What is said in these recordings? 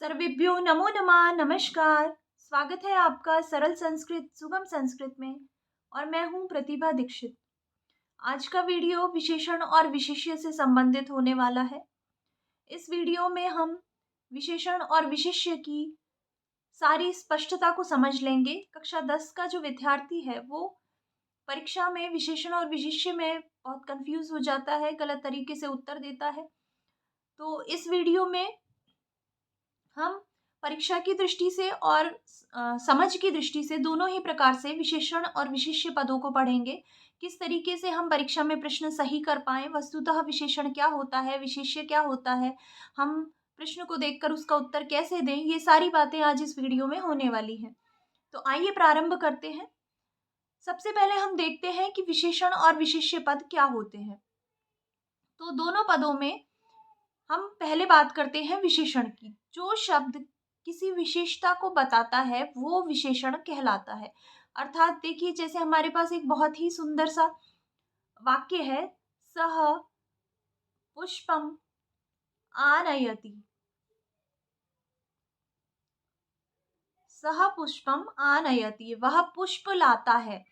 सर्वेभ्यो नमो नमः। नमस्कार। स्वागत है आपका सरल संस्कृत सुगम संस्कृत में। और मैं हूं प्रतिभा दीक्षित। आज का वीडियो विशेषण और विशेष्य से संबंधित होने वाला है। इस वीडियो में हम विशेषण और विशेष्य की सारी स्पष्टता को समझ लेंगे। कक्षा 10 का जो विद्यार्थी है वो परीक्षा में विशेषण और विशेष्य में बहुत कंफ्यूज हो जाता है, गलत तरीके से उत्तर देता है। तो इस वीडियो में हम परीक्षा की दृष्टि से और समझ की दृष्टि से दोनों ही प्रकार से विशेषण और विशेष्य पदों को पढ़ेंगे। किस तरीके से हम परीक्षा में प्रश्न सही कर पाएं, वस्तुतः विशेषण क्या होता है, विशेष्य क्या होता है, हम प्रश्न को देखकर उसका उत्तर कैसे दें, ये सारी बातें आज इस वीडियो में होने वाली हैं। तो आइए प्रारंभ करते हैं। सबसे पहले हम देखते हैं कि विशेषण और विशेष्य पद क्या होते हैं। तो दोनों पदों में हम पहले बात करते हैं विशेषण की। जो शब्द किसी विशेषता को बताता है वो विशेषण कहलाता है। अर्थात देखिए, जैसे हमारे पास एक बहुत ही सुंदर सा वाक्य है, सह पुष्पम आनयति। सह पुष्पम आनयति, वह पुष्प लाता है।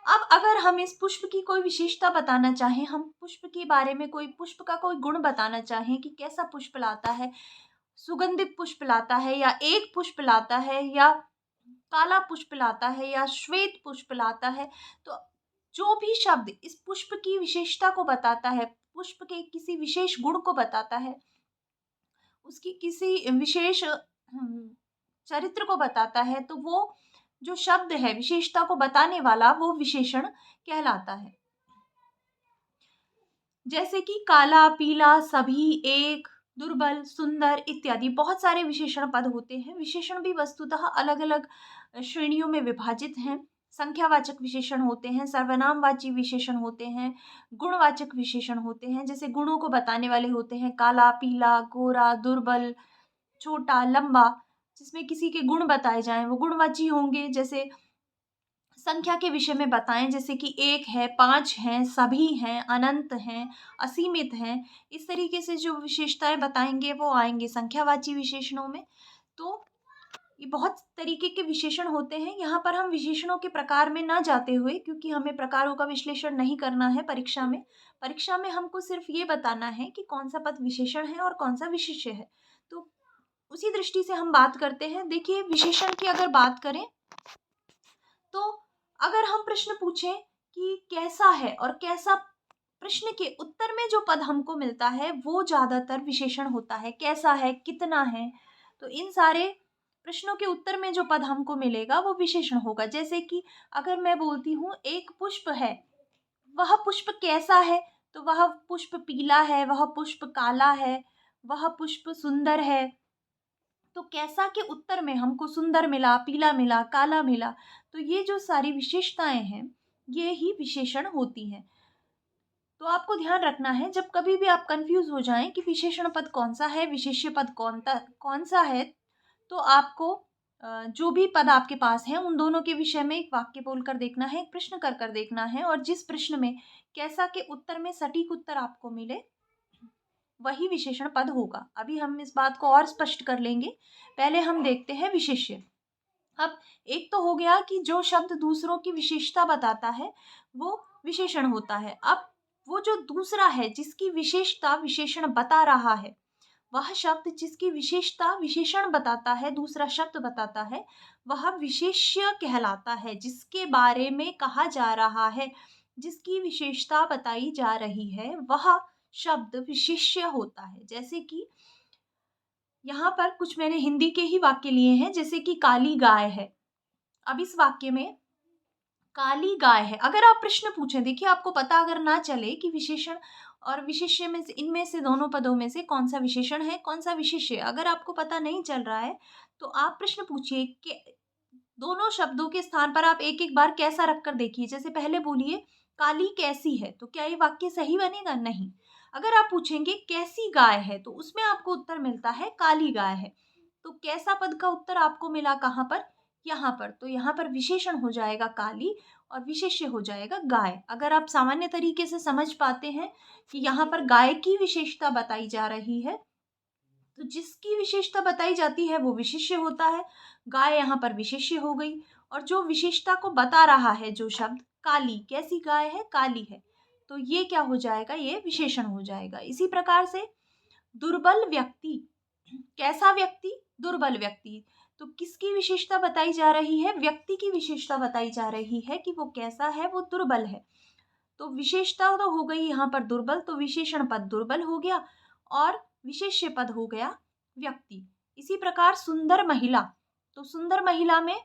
अब अगर हम इस पुष्प की कोई विशेषता बताना चाहें, हम पुष्प के बारे में कोई पुष्प का कोई गुण बताना चाहें कि कैसा पुष्प लाता है, सुगंधित पुष्प लाता है या एक पुष्प लाता है या काला पुष्प लाता है या श्वेत पुष्प लाता है, तो जो भी शब्द इस पुष्प की विशेषता को बताता है, पुष्प के किसी विशेष गुण को बताता है, उसकी किसी विशेष चरित्र को बताता है, तो वो जो शब्द है विशेषता को बताने वाला वो विशेषण कहलाता है। जैसे कि काला, पीला, सभी, एक, दुर्बल, सुंदर इत्यादि बहुत सारे विशेषण पद होते हैं। विशेषण भी वस्तुतः अलग अलग श्रेणियों में विभाजित हैं। संख्यावाचक विशेषण होते हैं, सर्वनामवाची विशेषण होते हैं, गुणवाचक विशेषण होते हैं। जैसे गुणों को बताने वाले होते हैं काला, पीला, गोरा, दुर्बल, छोटा, लंबा। जिसमें किसी के गुण बताए जाएं वो गुणवाची होंगे। जैसे संख्या के विषय में बताएं, जैसे कि एक है, पांच हैं, सभी हैं, अनंत हैं, असीमित हैं। इस तरीके से जो विशेषताएं बताएंगे वो आएंगे संख्यावाची विशेषणों में। तो ये बहुत तरीके के विशेषण होते हैं। यहाँ पर हम विशेषणों के प्रकार में ना जाते हुए, क्योंकि हमें प्रकारों का विश्लेषण नहीं करना है परीक्षा में हमको सिर्फ ये बताना है कि कौन सा पद विशेषण है और कौन सा विशेष्य है। तो उसी दृष्टि से हम बात करते हैं। देखिए, विशेषण की अगर बात करें तो अगर हम प्रश्न पूछें कि कैसा है और कैसा, प्रश्न के उत्तर में जो पद हमको मिलता है वो ज्यादातर विशेषण होता है। कैसा है, कितना है, तो इन सारे प्रश्नों के उत्तर में जो पद हमको मिलेगा वो विशेषण होगा। जैसे कि अगर मैं बोलती हूँ एक पुष्प है, वह पुष्प कैसा है, तो वह पुष्प पीला है, वह पुष्प काला है, वह पुष्प सुंदर है। तो कैसा के उत्तर में हमको सुंदर मिला, पीला मिला, काला मिला। तो ये जो सारी विशेषताएं हैं ये ही विशेषण होती हैं। तो आपको ध्यान रखना है, जब कभी भी आप कंफ्यूज हो जाएं कि विशेषण पद कौन सा है, विशेष्य पद कौन सा है, तो आपको जो भी पद आपके पास है उन दोनों के विषय में एक वाक्य बोलकर देखना है, एक प्रश्न कर कर देखना है, और जिस प्रश्न में कैसा के उत्तर में सटीक उत्तर आपको मिले वही विशेषण पद होगा। अभी हम इस बात को और स्पष्ट कर लेंगे। पहले हम देखते हैं विशेष्य। अब एक तो हो गया कि जो शब्द दूसरों की विशेषता बताता है वो विशेषण होता है। अब वो जो दूसरा है जिसकी विशेषता विशेषण बता रहा है, वह शब्द जिसकी विशेषता विशेषण बताता है, दूसरा शब्द बताता है, वह विशेष्य कहलाता है। जिसके बारे में कहा जा रहा है, जिसकी विशेषता बताई जा रही है, वह शब्द विशेष्य होता है। जैसे कि यहाँ पर कुछ मैंने हिंदी के ही वाक्य लिए हैं, जैसे कि काली गाय है। अब इस वाक्य में काली गाय है, अगर आप प्रश्न पूछें, देखिए आपको पता अगर ना चले कि विशेषण और विशेष्य में से, इनमें से दोनों पदों में से कौन सा विशेषण है कौन सा विशेष्य है, अगर आपको पता नहीं चल रहा है तो आप प्रश्न पूछिए कि दोनों शब्दों के स्थान पर आप एक एक बार कैसा रखकर देखिए। जैसे पहले बोलिए काली कैसी है, तो क्या ये वाक्य सही बनेगा? नहीं। अगर आप पूछेंगे कैसी गाय है, तो उसमें आपको उत्तर मिलता है काली गाय है। तो कैसा पद का उत्तर आपको मिला कहाँ पर? यहाँ पर। तो यहाँ पर विशेषण हो जाएगा काली और विशेष्य हो जाएगा गाय। अगर आप सामान्य तरीके से समझ पाते हैं कि यहाँ पर गाय की विशेषता बताई जा रही है, तो जिसकी विशेषता बताई जाती है वो विशेष्य होता है। गाय यहाँ पर विशेष्य हो गई। और जो विशेषता को बता रहा है जो शब्द, काली, कैसी गाय है, काली है, तो ये क्या हो जाएगा, ये विशेषण हो जाएगा। इसी प्रकार से दुर्बल व्यक्ति, कैसा व्यक्ति, दुर्बल व्यक्ति, तो किसकी विशेषता बताई जा रही है, व्यक्ति की विशेषता बताई जा रही है कि वो कैसा है, वो दुर्बल है। तो विशेषता तो हो गई यहाँ पर दुर्बल, तो विशेषण पद दुर्बल हो गया और विशेष्य पद हो गया व्यक्ति। इसी प्रकार सुंदर महिला, तो सुंदर महिला में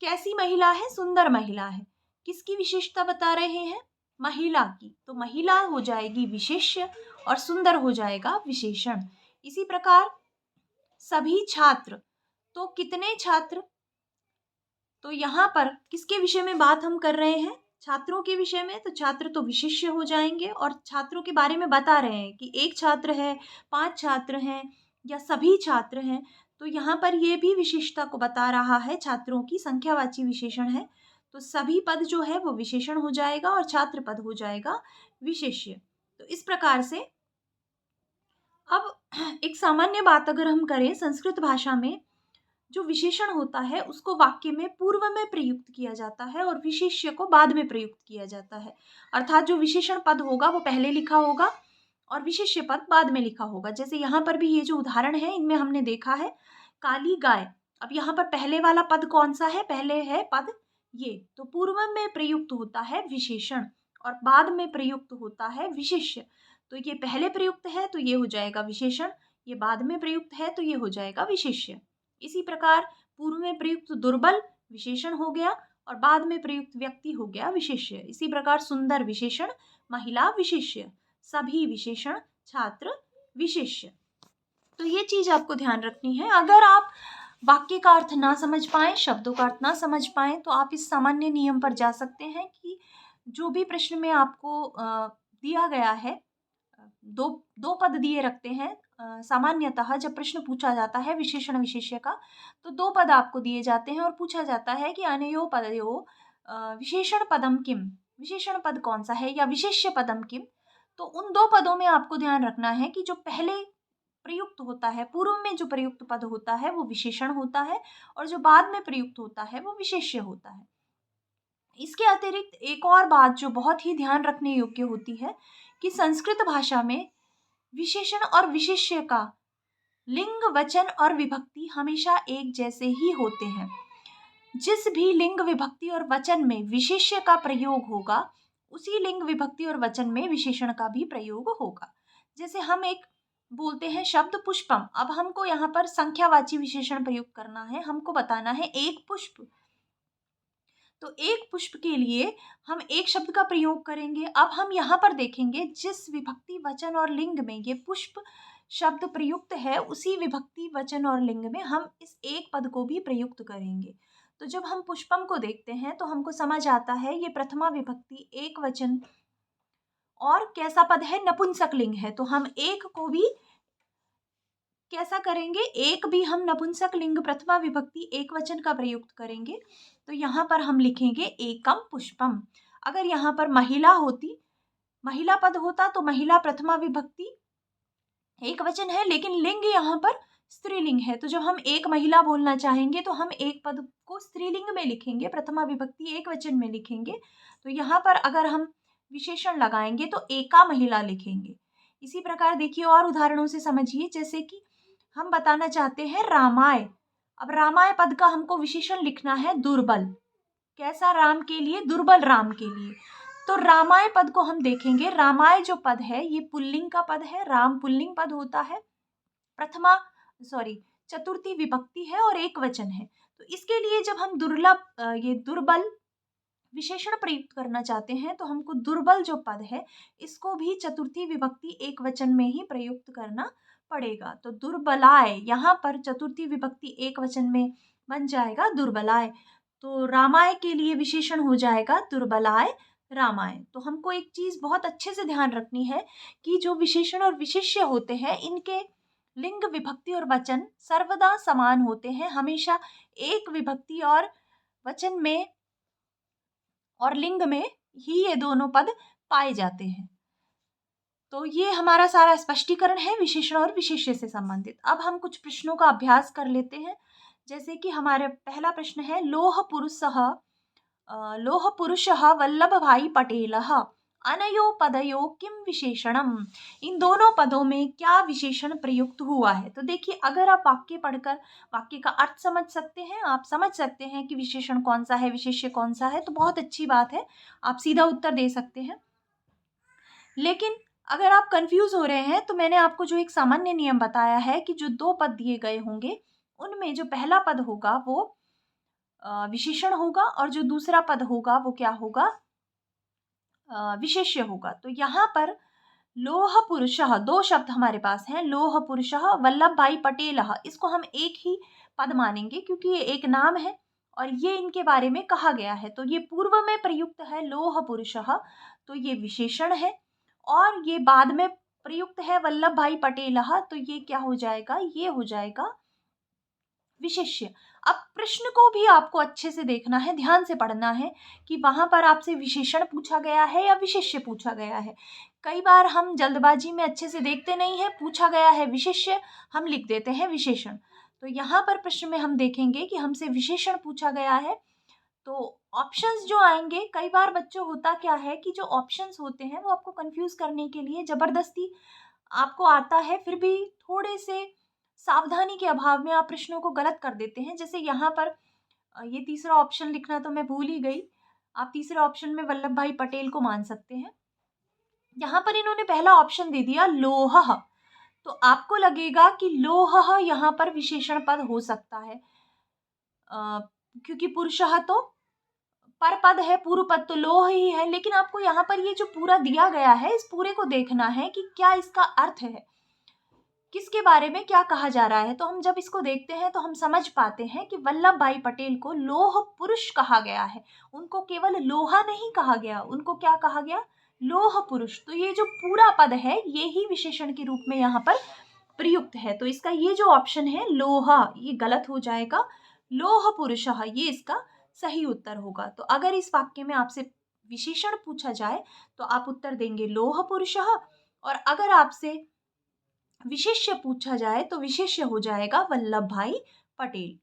कैसी महिला है, सुंदर महिला है, किसकी विशेषता बता रहे हैं, महिला की, तो महिला हो जाएगी विशेष्य और सुंदर हो जाएगा विशेषण। इसी प्रकार सभी छात्र, तो कितने छात्र, तो यहाँ पर किसके विषय में बात हम कर रहे हैं, छात्रों के विषय में, तो छात्र तो विशेष्य हो जाएंगे और छात्रों के बारे में बता रहे हैं कि एक छात्र है, 5 छात्र हैं या सभी छात्र हैं। तो यहाँ पर ये भी विशेषता को बता रहा है, छात्रों की संख्यावाची विशेषण है, तो सभी पद जो है वो विशेषण हो जाएगा और छात्र पद हो जाएगा विशेष्य। तो इस प्रकार से अब एक सामान्य बात अगर हम करें, संस्कृत भाषा में जो विशेषण होता है उसको वाक्य में पूर्व में प्रयुक्त किया जाता है और विशेष्य को बाद में प्रयुक्त किया जाता है। अर्थात जो विशेषण पद होगा वो पहले लिखा होगा और विशेष्य पद बाद में लिखा होगा। जैसे यहाँ पर भी ये जो उदाहरण है इनमें हमने देखा है काली गाय। अब यहाँ पर पहले वाला पद कौन सा है, पहले है पद ये, तो पूर्व में प्रयुक्त होता है विशेषण और बाद में प्रयुक्त होता है विशेष्य। तो ये पहले प्रयुक्त है तो ये हो जाएगा विशेषण, ये बाद में प्रयुक्त है तो ये हो जाएगा विशेष्य। इसी प्रकार पूर्व में प्रयुक्त दुर्बल विशेषण हो गया और बाद में प्रयुक्त व्यक्ति हो गया विशेष्य। इसी प्रकार सुंदर विशेषण, महिला विशेष्य, सभी विशेषण, छात्र विशेष्य। तो ये चीज आपको ध्यान रखनी है। अगर आप वाक्य का अर्थ ना समझ पाए, शब्दों का अर्थ ना समझ पाए, तो आप इस सामान्य नियम पर जा सकते हैं कि जो भी प्रश्न में आपको दिया गया है, दो दो पद दिए रखते हैं। सामान्यतः जब प्रश्न पूछा जाता है विशेषण विशेष्य का, तो दो पद आपको दिए जाते हैं और पूछा जाता है कि अनयो पदयो विशेषण पदम किम, विशेषण पद कौन सा है या विशेष्य पदम किम। तो उन दो पदों में आपको ध्यान रखना है कि जो पहले प्रयुक्त होता है, पूर्व में जो प्रयुक्त पद होता है वो विशेषण होता है और जो बाद में प्रयुक्त होता है वो विशेष्य होता है। इसके अतिरिक्त एक और बात जो बहुत ही ध्यान रखने योग्य होती है कि संस्कृत भाषा में विशेषण और विशेष्य का लिंग, वचन और विभक्ति हमेशा एक जैसे ही होते हैं। जिस भी लिंग, विभक्ति और वचन में विशेष्य का प्रयोग होगा उसी लिंग, विभक्ति और वचन में विशेषण का भी प्रयोग होगा। जैसे हम एक बोलते हैं शब्द पुष्पम, अब हमको यहाँ पर संख्यावाची विशेषण प्रयोग करना है, हमको बताना है एक पुष्प, तो एक पुष्प के लिए हम एक शब्द का प्रयोग करेंगे। अब हम यहाँ पर देखेंगे जिस विभक्ति, वचन और लिंग में ये पुष्प शब्द प्रयुक्त है उसी विभक्ति, वचन और लिंग में हम इस एक पद को भी प्रयुक्त करेंगे। तो जब हम पुष्पम को देखते हैं तो हमको समझ आता है ये प्रथमा विभक्ति, एक वचन और कैसा पद है, नपुंसक लिंग है, तो हम एक को भी कैसा करेंगे, एक भी हम नपुंसक लिंग प्रथमा विभक्ति एक वचन का प्रयुक्त करेंगे। तो यहाँ पर हम लिखेंगे एकम पुष्पम। अगर यहाँ पर महिला होती, महिला पद होता तो महिला प्रथमा विभक्ति एक वचन है लेकिन लिंग यहाँ पर स्त्रीलिंग है, तो जब हम एक महिला बोलना चाहेंगे तो हम एक पद को स्त्रीलिंग में लिखेंगे, प्रथमा विभक्ति एक वचन में लिखेंगे। तो यहाँ पर अगर हम विशेषण लगाएंगे तो एका महिला लिखेंगे। इसी प्रकार देखिए और उदाहरणों से समझिए, जैसे कि हम बताना चाहते हैं रामाय। अब रामाय पद का हमको विशेषण लिखना है दुर्बल, कैसा, राम के लिए, दुर्बल राम के लिए। तो रामाय पद को हम देखेंगे, रामाय जो पद है ये पुल्लिंग का पद है, राम पुल्लिंग पद होता है, प्रथमा चतुर्थी विभक्ति है और एक वचन है। तो इसके लिए जब हम ये दुर्बल विशेषण प्रयुक्त करना चाहते हैं तो हमको दुर्बल जो पद है इसको भी चतुर्थी विभक्ति एक वचन में ही प्रयुक्त करना पड़ेगा। तो दुर्बलाय यहाँ पर चतुर्थी विभक्ति एक वचन में बन जाएगा दुर्बलाय, तो रामाय के लिए विशेषण हो जाएगा दुर्बलाय रामाय। तो हमको एक चीज बहुत अच्छे से ध्यान रखनी है कि जो विशेषण और विशेष्य होते हैं इनके लिंग, विभक्ति और वचन सर्वदा समान होते हैं, हमेशा एक विभक्ति और वचन में और लिंग में ही ये दोनों पद पाए जाते हैं। तो ये हमारा सारा स्पष्टीकरण है विशेषण और विशेष्य से संबंधित। अब हम कुछ प्रश्नों का अभ्यास कर लेते हैं। जैसे कि हमारे पहला प्रश्न है, लोह पुरुषः वल्लभभाई पटेलः अनयो पदयो किम विशेषणम। इन दोनों पदों में क्या विशेषण प्रयुक्त हुआ है। तो देखिए, अगर आप वाक्य पढ़कर वाक्य का अर्थ समझ सकते हैं, आप समझ सकते हैं कि विशेषण कौन सा है, विशेष्य कौन सा है, तो बहुत अच्छी बात है, आप सीधा उत्तर दे सकते हैं। लेकिन अगर आप कंफ्यूज हो रहे हैं तो मैंने आपको जो एक सामान्य नियम बताया है कि जो दो पद दिए गए होंगे उनमें जो पहला पद होगा वो विशेषण होगा और जो दूसरा पद होगा वो क्या होगा, विशेष्य होगा। तो यहाँ पर लोह पुरुषः, दो शब्द हमारे पास हैं, लोह पुरुषः वल्लभ भाई पटेलः, इसको हम एक ही पद मानेंगे क्योंकि ये एक नाम है और ये इनके बारे में कहा गया है। तो ये पूर्व में प्रयुक्त है लोह पुरुषः, तो ये विशेषण है, और ये बाद में प्रयुक्त है वल्लभ भाई पटेलः, तो ये क्या हो जाएगा, ये हो जाएगा विशेष्य। अब प्रश्न को भी आपको अच्छे से देखना है, ध्यान से पढ़ना है कि वहां पर आपसे विशेषण पूछा गया है या विशेष्य पूछा गया है। कई बार हम जल्दबाजी में अच्छे से देखते नहीं है, पूछा गया है विशेष्य, हम लिख देते हैं विशेषण। तो यहाँ पर प्रश्न में हम देखेंगे कि हमसे विशेषण पूछा गया है, तो ऑप्शंस जो आएंगे, कई बार बच्चों होता क्या है कि जो ऑप्शंस होते हैं वो आपको कंफ्यूज करने के लिए जबरदस्ती आपको आता है, फिर भी थोड़े से सावधानी के अभाव में आप प्रश्नों को गलत कर देते हैं। जैसे यहाँ पर ये तीसरा ऑप्शन लिखना तो मैं भूल ही गई, आप तीसरे ऑप्शन में वल्लभ भाई पटेल को मान सकते हैं। यहाँ पर इन्होंने पहला ऑप्शन दे दिया लोह, तो आपको लगेगा कि लोह यहाँ पर विशेषण पद हो सकता है, क्योंकि पुरुषः तो पर पद है, पूर्व पद तो लोह ही है। लेकिन आपको यहाँ पर ये जो पूरा दिया गया है, इस पूरे को देखना है कि क्या इसका अर्थ है, किसके बारे में क्या कहा जा रहा है। तो हम जब इसको देखते हैं तो हम समझ पाते हैं कि वल्लभ भाई पटेल को लोह पुरुष कहा गया है, उनको केवल लोहा नहीं कहा गया, उनको क्या कहा गया, लोह पुरुष। तो ये जो पूरा पद है ये ही विशेषण के रूप में यहाँ पर प्रयुक्त है। तो इसका ये जो ऑप्शन है लोहा, ये गलत हो जाएगा, लोह पुरुषः ये इसका सही उत्तर होगा। तो अगर इस वाक्य में आपसे विशेषण पूछा जाए तो आप उत्तर देंगे लोह पुरुषः, और अगर आपसे विशेष्य पूछा जाए तो विशेष्य हो जाएगा वल्लभ भाई पटेल।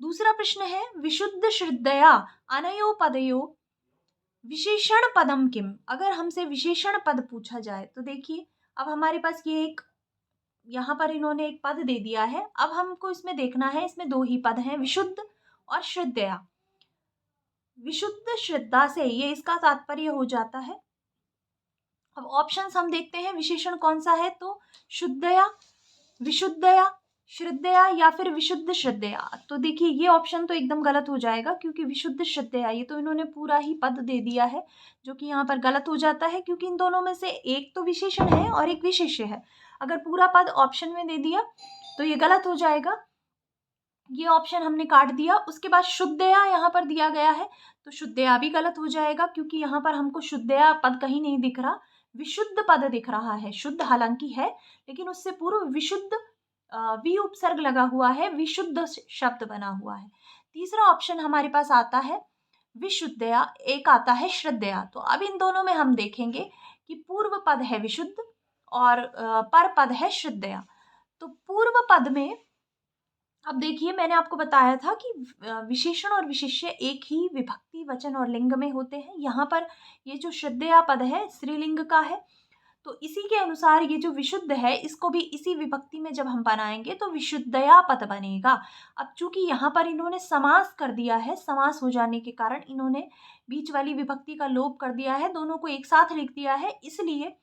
दूसरा प्रश्न है, विशुद्ध श्रद्धया अनयो पदयो विशेषण पदम किम। अगर हमसे विशेषण पद पूछा जाए तो देखिए, अब हमारे पास ये एक यहाँ पर इन्होंने एक पद दे दिया है, अब हमको इसमें देखना है, इसमें दो ही पद हैं, विशुद्ध और श्रद्धया। विशुद्ध श्रद्धा से ये इसका तात्पर्य हो जाता है। अब ऑप्शंस हम देखते हैं, विशेषण कौन सा है, तो शुद्धया, विशुद्धया, श्रद्धया या फिर विशुद्ध श्रद्धया। तो देखिए ये ऑप्शन तो एकदम गलत हो जाएगा, क्योंकि विशुद्ध श्रद्धया ये तो इन्होंने पूरा ही पद दे दिया है, जो कि यहाँ पर गलत हो जाता है, क्योंकि इन दोनों में से एक तो विशेषण है और एक विशेष्य है। अगर पूरा पद ऑप्शन में दे दिया तो ये गलत हो जाएगा, ये ऑप्शन हमने काट दिया। उसके बाद शुद्धया यहाँ पर दिया गया है, तो शुद्धया भी गलत हो जाएगा, क्योंकि यहाँ पर हमको शुद्धया पद कहीं नहीं दिख रहा, विशुद्ध पद दिख रहा है। शुद्ध हालांकि है लेकिन उससे पूर्व विशुद्ध वि उपसर्ग लगा हुआ है, विशुद्ध शब्द बना हुआ है। तीसरा ऑप्शन हमारे पास आता है विशुद्धया, एक आता है श्रद्धया। तो अब इन दोनों में हम देखेंगे कि पूर्व पद है विशुद्ध और पर पद है श्रद्धया। तो पूर्व पद में अब देखिए, मैंने आपको बताया था कि विशेषण और विशेष्य एक ही विभक्ति वचन और लिंग में होते हैं। यहाँ पर ये जो श्रद्धया पद है स्त्रीलिंग का है, तो इसी के अनुसार ये जो विशुद्ध है इसको भी इसी विभक्ति में जब हम बनाएंगे तो विशुद्धया पद बनेगा। अब चूंकि यहाँ पर इन्होंने समास कर दिया है, समास हो जाने के कारण इन्होंने बीच वाली विभक्ति का लोप कर दिया है, दोनों को एक साथ लिख दिया है, इसलिए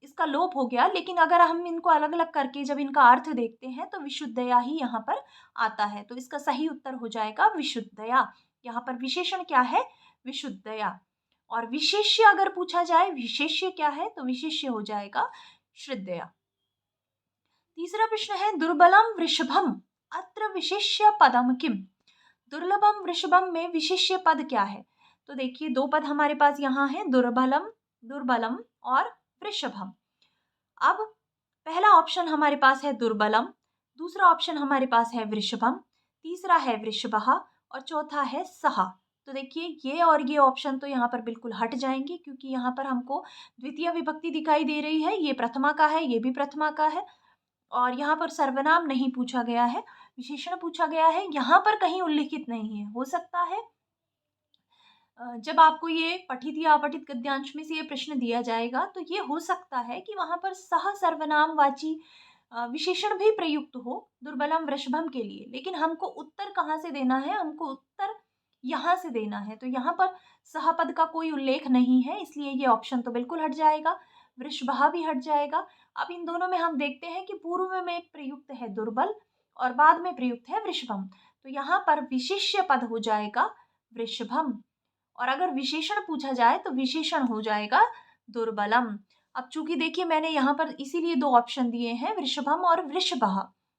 इसका लोप हो गया। लेकिन अगर हम इनको अलग अलग करके जब इनका अर्थ देखते हैं तो विशुद्धया ही यहाँ पर आता है, तो इसका सही उत्तर हो जाएगा विशुद्धया। यहाँ पर विशेषण क्या है, विशुद्धया। और विशेष्य अगर पूछा जाए विशेष्य क्या है, तो विशेष्य हो जाएगा श्रद्धया। तीसरा प्रश्न है, दुर्बलम वृषभम अत्र विशेष्य पदम किम। दुर्लभम वृषभम में विशेष्य पद क्या है। तो देखिए दो पद हमारे पास यहाँ है, दुर्बलम और वृषभम। अब पहला ऑप्शन हमारे पास है दुर्बलम, दूसरा ऑप्शन हमारे पास है वृषभम, तीसरा है वृषभः और चौथा है सहा। तो देखिए ये और ये ऑप्शन तो यहाँ पर बिल्कुल हट जाएंगे, क्योंकि यहाँ पर हमको द्वितीय विभक्ति दिखाई दे रही है, ये प्रथमा का है, ये भी प्रथमा का है, और यहाँ पर सर्वनाम नहीं पूछा गया है, विशेषण पूछा गया है, यहाँ पर कहीं उल्लिखित नहीं है। हो सकता है जब आपको ये पठित या अपठित गद्यांश में से ये प्रश्न दिया जाएगा, तो ये हो सकता है कि वहाँ पर सह सर्वनामवाची विशेषण भी प्रयुक्त हो दुर्बलम वृषभम के लिए, लेकिन हमको उत्तर कहाँ से देना है, हमको उत्तर यहाँ से देना है। तो यहाँ पर सहपद का कोई उल्लेख नहीं है, इसलिए ये ऑप्शन तो बिल्कुल हट जाएगा, वृषभा भी हट जाएगा। अब इन दोनों में हम देखते हैं कि पूर्व में प्रयुक्त है दुर्बल और बाद में प्रयुक्त है वृषभम, तो यहाँ पर विशेष्य पद हो जाएगा वृषभम, और अगर विशेषण पूछा जाए तो विशेषण हो जाएगा दुर्बलम। अब चूंकि देखिए मैंने यहाँ पर इसीलिए दो ऑप्शन दिए हैं, वृषभम और वृषभः,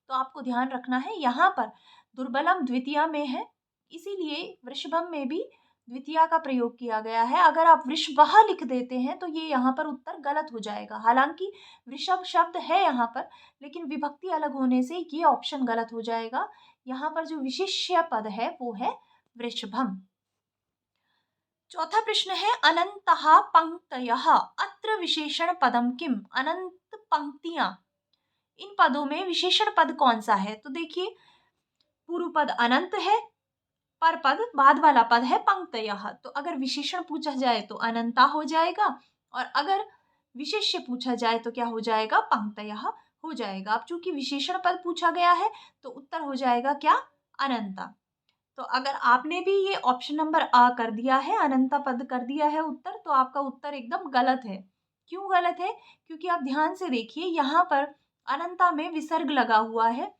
तो आपको ध्यान रखना है यहाँ पर दुर्बलम द्वितीया में है, इसीलिए वृषभम में भी द्वितीया का प्रयोग किया गया है। अगर आप वृषभः लिख देते हैं तो ये यहाँ पर उत्तर गलत हो जाएगा, हालांकि वृषभ शब्द है यहाँ पर, लेकिन विभक्ति अलग होने से ये ऑप्शन गलत हो जाएगा। यहाँ पर जो विशेष्य पद है वो है वृषभम। चौथा प्रश्न है अनंतः पंक्तयः अत्र विशेषण पदम किम। अनंत पंक्तियां, इन पदों में विशेषण पद कौन सा है। तो देखिए पूर्व पद अनंत है, पर पद बाद वाला पद है पंक्तयः, तो अगर विशेषण पूछा जाए तो अनंता हो जाएगा, और अगर विशेष्य पूछा जाए तो क्या हो जाएगा, पंक्तयः हो जाएगा। अब चूंकि विशेषण पद पूछा गया है तो उत्तर हो जाएगा क्या, अनंता। तो अगर आपने भी ये ऑप्शन नंबर आ कर दिया है, अनंता पद कर दिया है उत्तर, तो आपका उत्तर एकदम गलत है। क्यों गलत है, क्योंकि आप ध्यान से देखिए यहाँ पर अनंता में विसर्ग लगा हुआ है।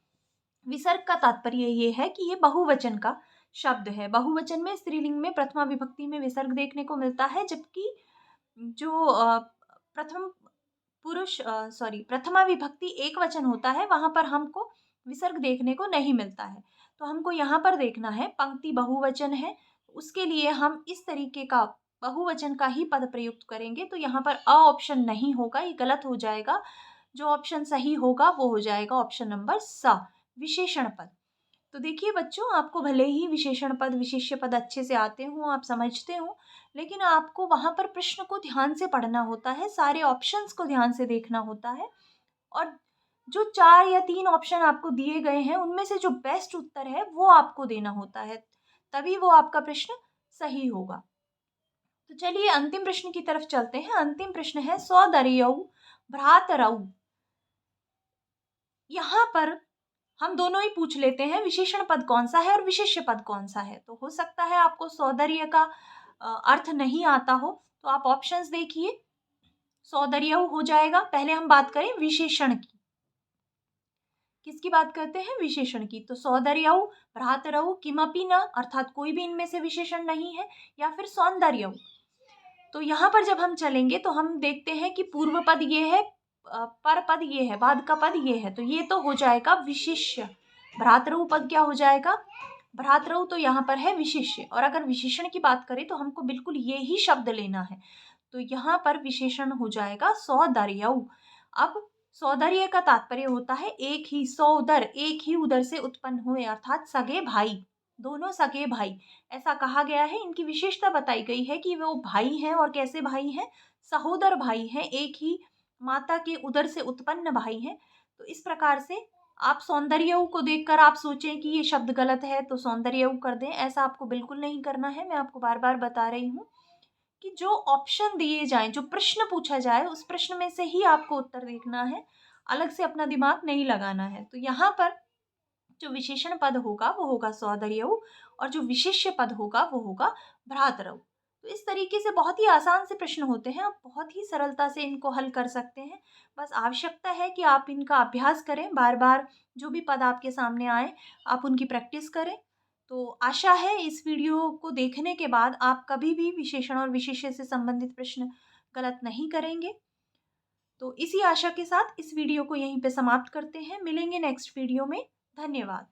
विसर्ग का तात्पर्य ये है कि ये बहुवचन का शब्द है, बहुवचन में स्त्रीलिंग में प्रथमा विभक्ति में विसर्ग देखने को मिलता है, जबकि जो प्रथमा विभक्ति एक वचन होता है वहां पर हमको विसर्ग देखने को नहीं मिलता है। तो हमको यहाँ पर देखना है पंक्ति बहुवचन है, उसके लिए हम इस तरीके का बहुवचन का ही पद प्रयुक्त करेंगे। तो यहाँ पर अ ऑप्शन नहीं होगा, ये गलत हो जाएगा। जो ऑप्शन सही होगा वो हो जाएगा ऑप्शन नंबर स, विशेषण पद। तो देखिए बच्चों, आपको भले ही विशेषण पद विशेष्य पद अच्छे से आते हों, आप समझते हो, लेकिन आपको वहाँ पर प्रश्न को ध्यान से पढ़ना होता है, सारे ऑप्शंस को ध्यान से देखना होता है, और जो 4 या 3 ऑप्शन आपको दिए गए हैं उनमें से जो बेस्ट उत्तर है वो आपको देना होता है, तभी वो आपका प्रश्न सही होगा। तो चलिए अंतिम प्रश्न की तरफ चलते हैं। अंतिम प्रश्न है सौदर्यौ भ्रातरौ। यहाँ पर हम दोनों ही पूछ लेते हैं विशेषण पद कौन सा है और विशेष्य पद कौन सा है। तो हो सकता है आपको सौंदर्य का अर्थ नहीं आता हो, तो आप ऑप्शंस देखिए। सौंदर्य हो जाएगा। पहले हम बात करें विशेषण की, किसकी बात करते हैं, विशेषण की। तो सौंदर्य भ्रातरौ किमपि न, अर्थात कोई भी इनमें से विशेषण नहीं है, या फिर सौंदर्य। तो यहाँ पर जब हम चलेंगे तो हम देखते हैं कि पूर्व पद ये है, पर पद ये है, बाद का पद ये है, तो ये तो हो जाएगा विशेष्य। भ्रातरौ पद क्या हो जाएगा, भ्रातरौ तो यहाँ पर है विशेष्य, और अगर विशेषण की बात करें तो हमको बिल्कुल ये ही शब्द लेना है, तो यहाँ पर विशेषण हो जाएगा सौंदर्यौ। अब सौंदर्य का तात्पर्य होता है एक ही, सौदर एक ही उदर से उत्पन्न हुए, अर्थात सगे भाई, दोनों सगे भाई, ऐसा कहा गया है। इनकी विशेषता बताई गई है कि वो भाई हैं, और कैसे भाई हैं, सहोदर भाई हैं, एक ही माता के उदर से उत्पन्न भाई हैं। तो इस प्रकार से आप सौंदर्य को देखकर आप सोचें कि ये शब्द गलत है तो सौंदर्य कर दें, ऐसा आपको बिल्कुल नहीं करना है। मैं आपको बार बार बता रही हूँ कि जो ऑप्शन दिए जाएं, जो प्रश्न पूछा जाए, उस प्रश्न में से ही आपको उत्तर देखना है, अलग से अपना दिमाग नहीं लगाना है। तो यहाँ पर जो विशेषण पद होगा वो होगा सौंदर्यौ, और जो विशेष्य पद होगा वो होगा भ्रातरौ। तो इस तरीके से बहुत ही आसान से प्रश्न होते हैं, आप बहुत ही सरलता से इनको हल कर सकते हैं। बस आवश्यकता है कि आप इनका अभ्यास करें, बार बार जो भी पद आपके सामने आए आप उनकी प्रैक्टिस करें। तो आशा है इस वीडियो को देखने के बाद आप कभी भी विशेषण और विशेष्य से संबंधित प्रश्न गलत नहीं करेंगे। तो इसी आशा के साथ इस वीडियो को यहीं पे समाप्त करते हैं। मिलेंगे नेक्स्ट वीडियो में। धन्यवाद।